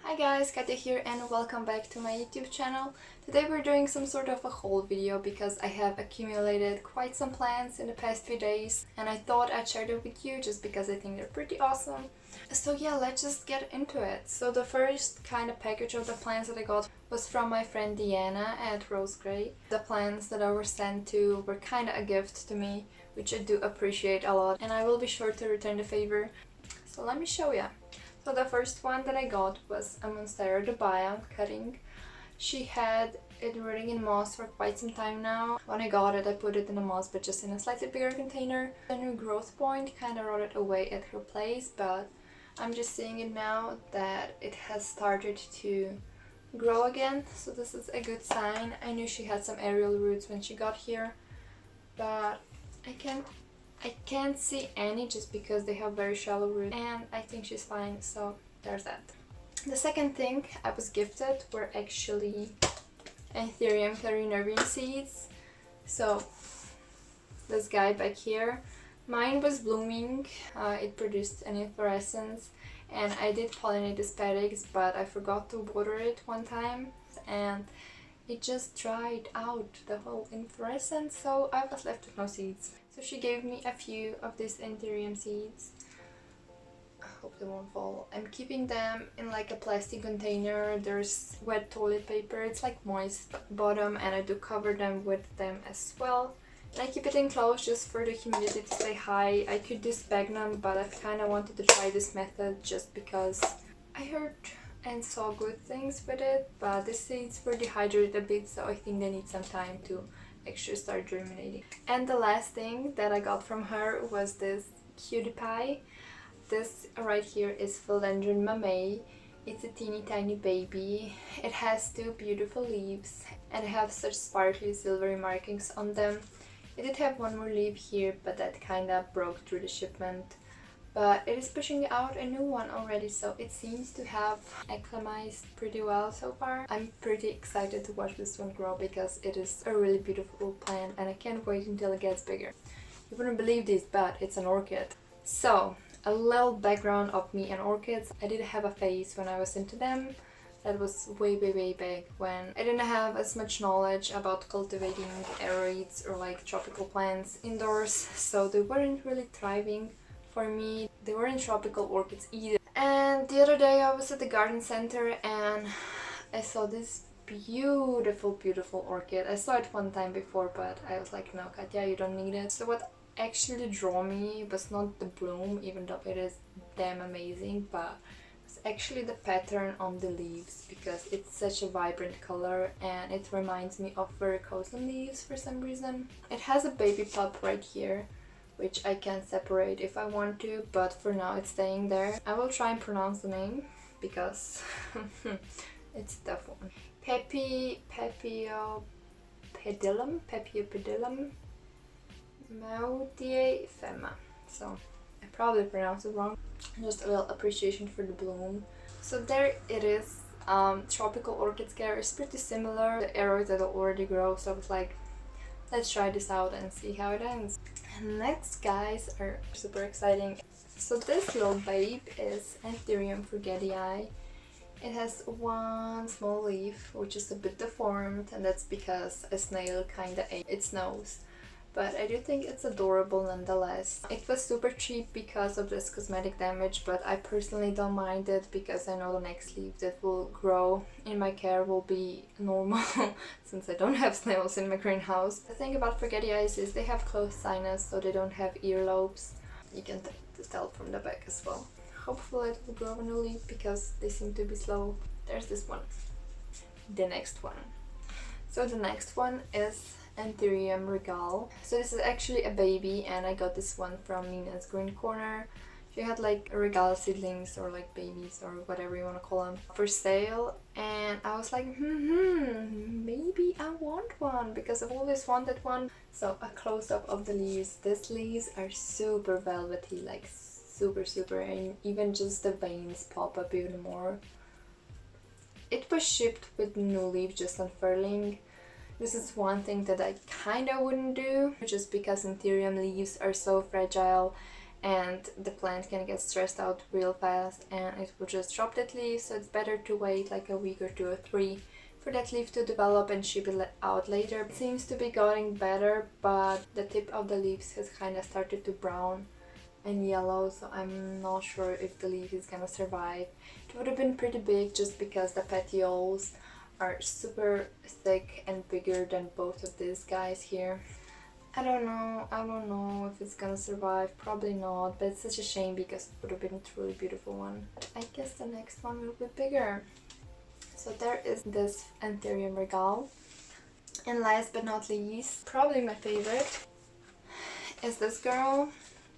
Hi guys, Katya here and welcome back to my YouTube channel. Today we're doing some sort of a haul video because I have accumulated quite some plants in the past few days and I thought I'd share them with you just because I think they're pretty awesome. So yeah, let's just get into it. So the first kind of package of the plants that I got was from my friend Diana at Rose Gray. The plants that I were sent to were kind of a gift to me, which I do appreciate a lot, and I will be sure to return the favor. So let me show ya. So the first one that I got was a Monstera, the biome cutting. She had it rooting in moss for quite some time now. When I got it, I put it in a moss, but just in a slightly bigger container. The new growth point kind of rotted away at her place, but I'm just seeing it now that it has started to grow again. So this is a good sign. I knew she had some aerial roots when she got here, but I can't see any just because they have very shallow roots, and I think she's fine, so there's that. The second thing I was gifted were actually Ethereumclarineur seeds. So this guy back here, mine was blooming, it produced an inflorescence, and I did pollinate the spadix, but I forgot to water it one time and it just dried out the whole inflorescence, so I was left with no seeds. So she gave me a few of these Anthurium seeds. I hope they won't fall. I'm keeping them in like a plastic container. There's wet toilet paper, it's like moist bottom, and I do cover them with them as well. And I keep it enclosed just for the humidity to stay high. I could do sphagnum, but I've kind of wanted to try this method just because I heard and saw good things with it, but the seeds were dehydrated a bit, so I think they need some time to actually start germinating. And the last thing that I got from her was this cutie pie. This right here is Flandren mamey. It's a teeny tiny baby. It has two beautiful leaves and have such sparkly silvery markings on them. It did have one more leaf here, but that kind of broke through the shipment. But it is pushing out a new one already, so it seems to have acclimatized pretty well so far. I'm pretty excited to watch this one grow because it is a really beautiful plant and I can't wait until it gets bigger. You wouldn't believe this, but it's an orchid. So, a little background of me and orchids. I did have a phase when I was into them. That was way back when I didn't have as much knowledge about cultivating Aroids or like tropical plants indoors, so they weren't really thriving for me. They weren't tropical orchids either. And the other day I was at the garden center and I saw this beautiful orchid. I saw it one time before, but I was like, no Katya, you don't need it. So what actually drew me was not the bloom, even though it is damn amazing, but it's actually the pattern on the leaves, because it's such a vibrant color and it reminds me of varicosum leaves for some reason. It has a baby pup right here, which I can separate if I want to, but for now it's staying there. I will try and pronounce the name because it's a tough one. Pepiopedilum Maudie Fema. So I probably pronounced it wrong. Just a little appreciation for the bloom. So there it is. Tropical orchid scare is pretty similar. The arrows that already grow, so I was like, let's try this out and see how it ends. Next guys are super exciting. So this little babe is Anthurium forgetii. It has one small leaf which is a bit deformed, and that's because a snail kinda ate its nose. But I do think it's adorable nonetheless. It was super cheap because of this cosmetic damage, but I personally don't mind it because I know the next leaf that will grow in my care will be normal since I don't have snails in my greenhouse. The thing about forgetii is they have closed sinus, so they don't have earlobes. You can tell from the back as well. Hopefully it will grow a new leaf because they seem to be slow. There's this one. The next one. So the next one is Anthurium regal. So this is actually a baby and I got this one from Mina's Green Corner. She had like regal seedlings or like babies or whatever you want to call them for sale, and I was like maybe I want one because I've always wanted one. So a close-up of the leaves. These leaves are super velvety, like super, and even just the veins pop up even more. It was shipped with new leaf just unfurling. This is one thing that I kinda wouldn't do, just because Anthurium leaves are so fragile and the plant can get stressed out real fast and it will just drop that leaf, so it's better to wait like a week or 2 or 3 for that leaf to develop and ship it out later. It seems to be getting better, but the tip of the leaves has kind of started to brown and yellow, so I'm not sure if the leaf is gonna survive. It would have been pretty big just because the petioles are super thick and bigger than both of these guys here. I don't know if it's gonna survive, probably not, but it's such a shame because it would have been a truly beautiful one. I guess the next one will be bigger. So there is this Anthurium regal. And last but not least, probably my favorite, is this girl.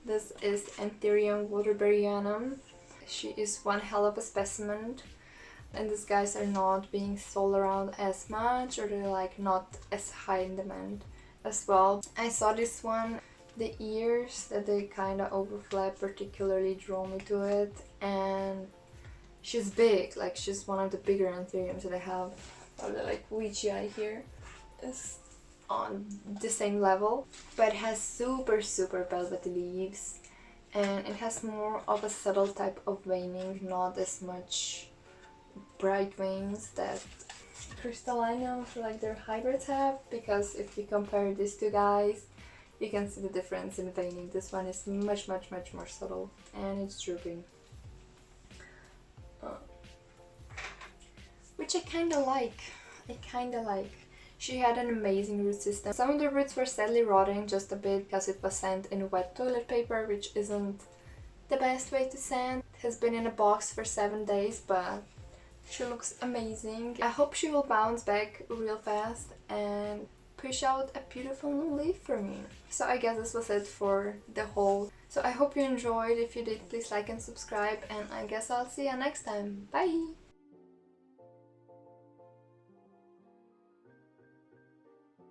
This is Anthurium waterberryanum. She is one hell of a specimen. And these guys are not being sold around as much, or they're like not as high in demand as well. I saw this one, the ears that they kind of overflap particularly drew me to it, and she's big, like she's one of the bigger Anthuriums that I have. Probably like Ouija here is on the same level, but it has super velvety leaves and it has more of a subtle type of veining, not as much bright veins that crystallinos like their hybrids have, because if you compare these two guys you can see the difference in veining. This one is much more subtle and it's drooping, which I kinda like. She had an amazing root system. Some of the roots were sadly rotting just a bit because it was sent in wet toilet paper, which isn't the best way to send. It has been in a box for 7 days, but she looks amazing. I hope she will bounce back real fast and push out a beautiful new leaf for me. So I guess this was it for the haul. So I hope you enjoyed. If you did, please like and subscribe, and I guess I'll see you next time. Bye!